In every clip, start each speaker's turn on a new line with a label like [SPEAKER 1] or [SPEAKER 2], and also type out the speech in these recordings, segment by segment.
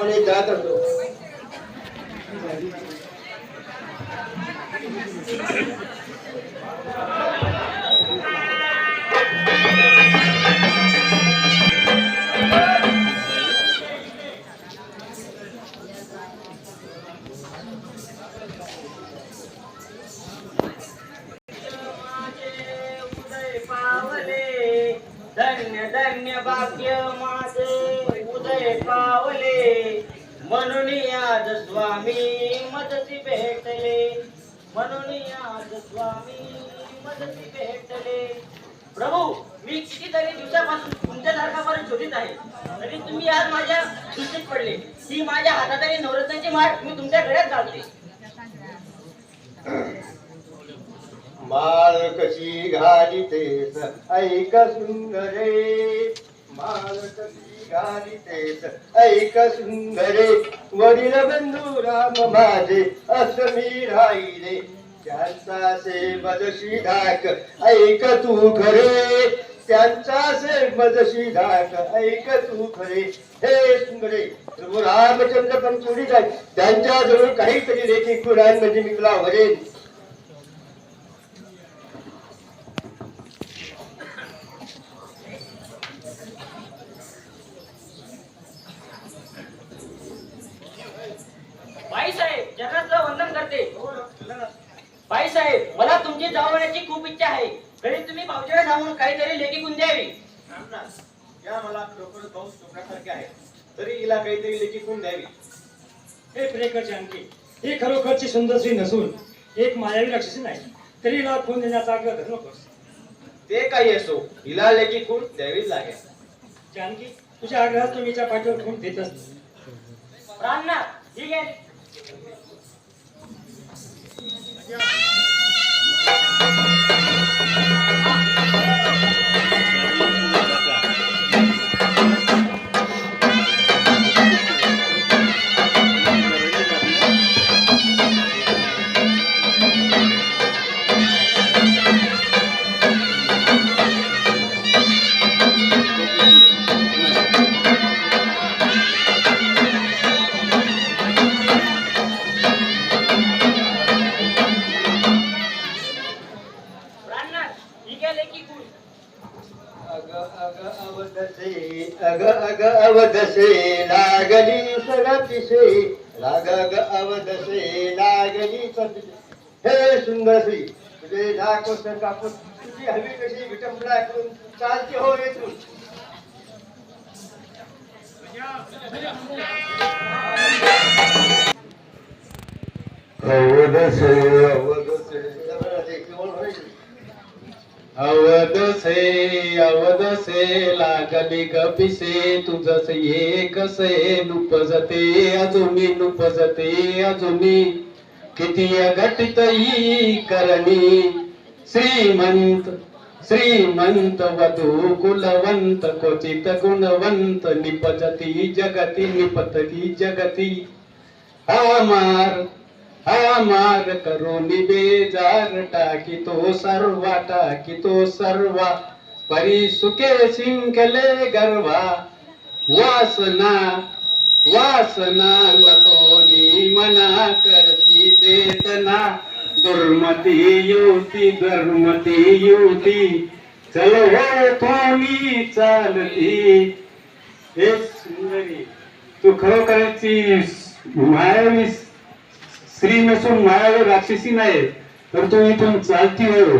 [SPEAKER 1] आणि जात असतो.
[SPEAKER 2] धन्य धन्य भाग्य माझे उदय पावले, म्हणून आज स्वामी मदती भेटले, म्हणून आज स्वामी मदती भेटले. प्रभू, मी कितीतरी दिवसापासून तुमच्यासारखा बरं शोधित आहे, तरी तुम्ही आज माझ्या दृष्टीत पडले. ही माझ्या हातातली नवरत्नाची माळ मी तुमच्या गळ्यात घालते.
[SPEAKER 1] माळ कशी घालितेस ऐक सुंदरे, माळ कशी घालितेस ऐक सुंदरे, वडील बंधू राम माझे असमी राहिले, त्यांचा से मजशी धाक ऐक तू खरे, त्यांचा से मजशी धाक ऐक तू खरे. हे सुंदरे, प्रभू रामचंद्र पण चोरीत आहे, त्यांच्याजवळ काहीतरी लेखी गुणान म्हणजे मी तुला वरेन.
[SPEAKER 2] बाईसाहेब, जगन्नाथला वंदन करते. बाईसाहेब, मला तुमची जावण्याची खूप इच्छा आहे, तरी तुम्ही भाऊजीला सांगून काहीतरी लेखी गुण द्यावी.
[SPEAKER 1] या मला खरोखर भाऊ सोडण्यासारखे आहे, तरी हिला काहीतरी लेखी गुण द्यावी.
[SPEAKER 3] हे प्रियकर जानकी, ही खरोखरची सुंदरशी नसून एक मायावी राक्षसी नाही, तरी हिला खून देण्याचा आग्रह धरू नकोस.
[SPEAKER 1] ते काही असो, हिला लेखी गुण द्यावीच लागेल.
[SPEAKER 3] जानकी, तुझ्या आग्रहात तुम्हीच्या पाठीवर खून देत असतो.
[SPEAKER 2] प्राणनाथ, ठीक आहे.
[SPEAKER 1] अग अग अवधसे लागली सगतिसे, लाग ग अवधसे लागली सगतिसे. हे सुंदर श्री, तुझे नाकोस कापूस तुझी हवी कशी विटंबना करून चालते हो येथून. अवधसे अवधसे
[SPEAKER 4] अवधसे अवधसे लागली गपिसे, तुझसे एकसे नुपजते अजुनी नुपजते अजुनी, किती घटित ही करणी. श्रीमंत श्रीमंत वधू कुलवंत, क्वचित गुणवंत निपजती जगती निपतती जगती. हा मार करोनी बेजार, टाकीतो सर्वा टाकीतो सर्वा, परी सुखे शिंकले गर्वा. वासना वासना नकोनी मना करती चेतना, दुर्मती युती चल थोनी चालती. हे सुंदरी, तू खरोखरची मायावी स्त्री नसून मायावी राक्षसी नाही, तर तू इथून चालती हो.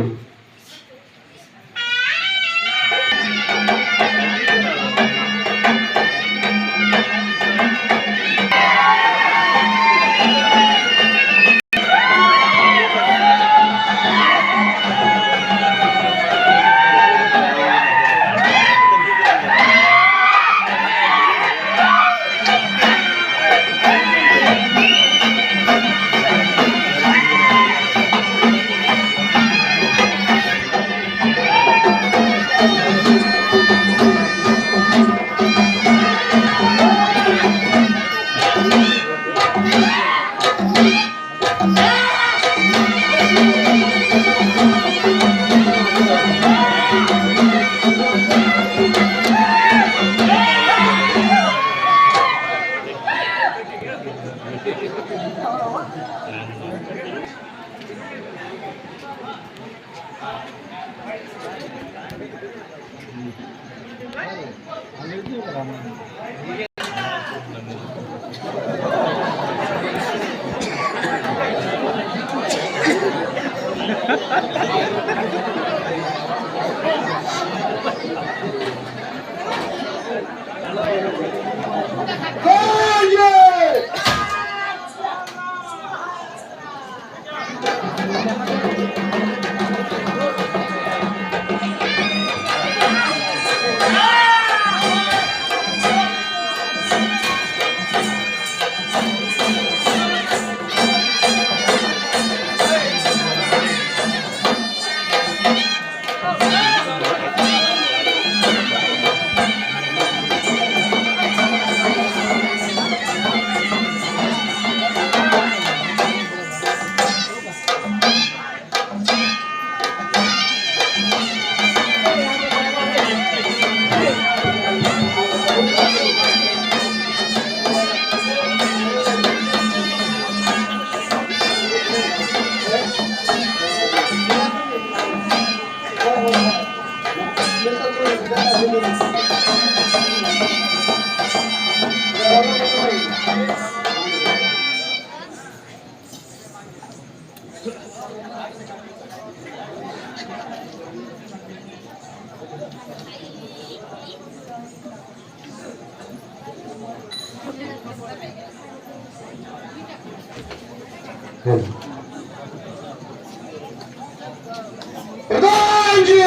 [SPEAKER 1] प्रधानजी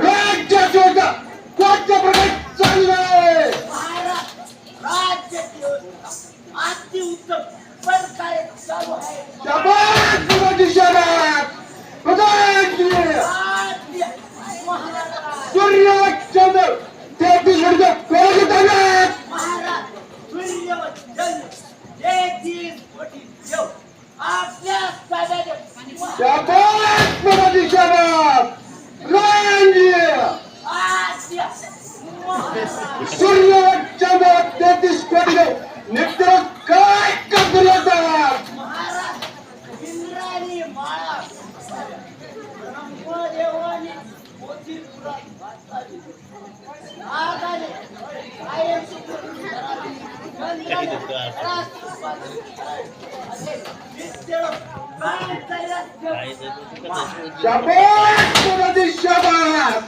[SPEAKER 1] राज्यात योजना कोणत्या प्रकारे चालू आहे? शाबास प्रधानजी, शाबास प्रधानजी. सूर्य चंद्र 33 वर्ष कोणाच्या ताब्यात? शाबास प्रधानजी, शाबास प्रधानजी. सूर्य चंद्र 33 कोटी नेत्र काय करतो येतात? शाबास प्रधानजी, शाबास.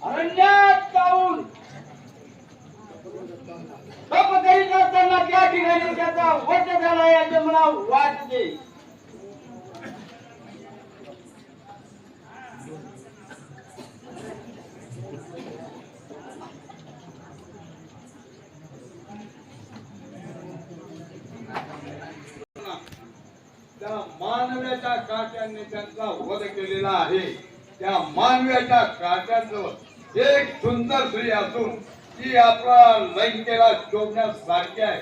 [SPEAKER 1] अरण्यात जाऊन तपकरी करताना त्या ठिकाणी त्याचा वध झाला याचे मला वाटते. त्या मानव्याच्या काट्यांनी त्यांचा वध केलेला आहे. त्या मानव्याच्या काट्यांजवळ एक सुंदर स्त्री असून ती आपला लंकेला शोधण्यासारखी आहे.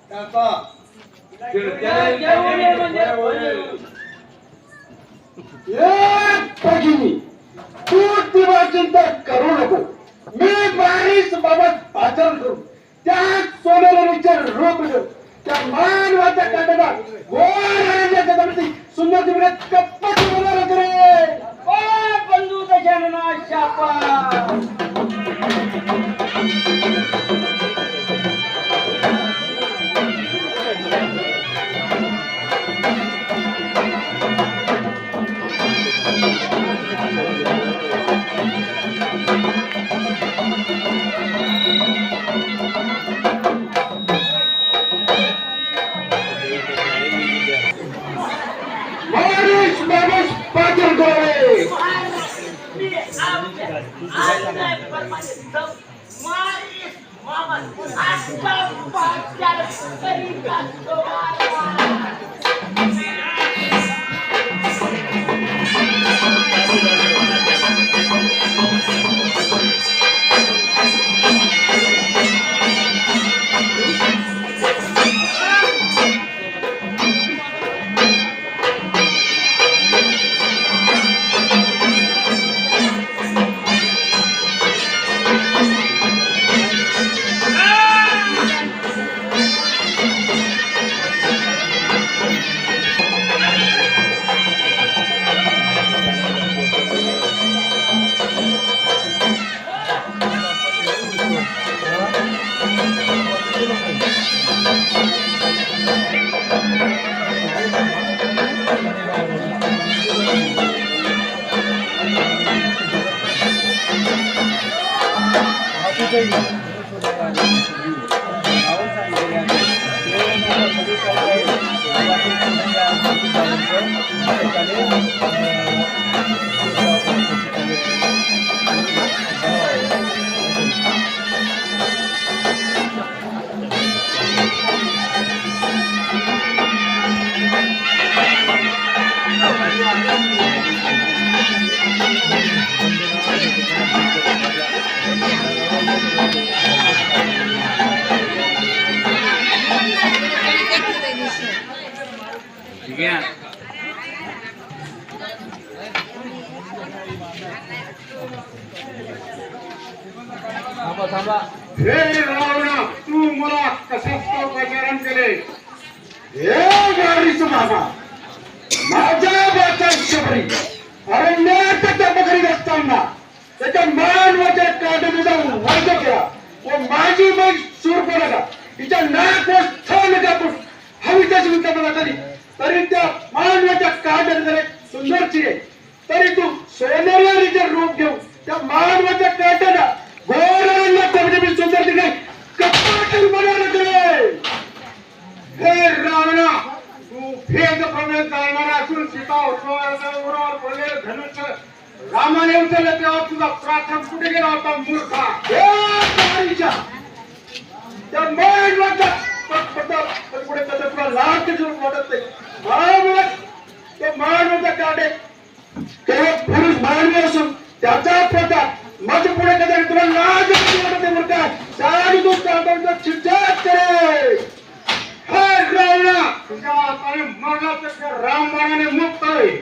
[SPEAKER 1] त्याचा तू तिला चिंता करू नको. मी बारीस बाबत भाषण करू त्या सोन्याला विचार रूप देऊ.
[SPEAKER 4] त्या मानवाच्या काटाला गोराच्या जगामध्ये सुंदर तिकडे कप्पा बोलायला करे
[SPEAKER 2] ओ बंधू गजानना शापा
[SPEAKER 4] माणूस माणूस पाचन करावे हे रावणा तू मला कशाच प्रकरण केले हे गाडीचं बाबा माझ्या बाच्या शबरी अरण्यात त्या बकरीत असताना त्याच्या मानवाच्या काढून जाऊन वर्ग केला व माझी मग सूर पडला तिच्या नाक व स्थान कापून हवी त्याची विकल्पना झाली तरी त्या मानवाच्या काढ्यात सुंदरची आहे तरी तू सोनेरीचे रूप घेऊन त्या मानवाच्या काट्याला गोरांना कबडी सुंदर तिकडे कपाटून बनायला करे हे रावणा तू भेद प्रवेश जाणारा असून सीता उठवण्यावर पडलेलं धनुष्य रामाने उचललं तेव्हा तुझा प्रार्थना कुठे गेला होता मूर्खा हे गाडीच्या त्या मानवाच्या पुढे कधी तुला लाट घेऊन वाटत नाही त्या मानवाच्या काढे केवळ पुरुष मानवी असून त्याचा प्रताप माझ्या पुढे कधी तुला लाज वाटते मूर्खा सारी तू त्या चिंताच करे हे रावणा तुझ्या हाताने मरणापेक्षा रामबाणाने मुक्त आहे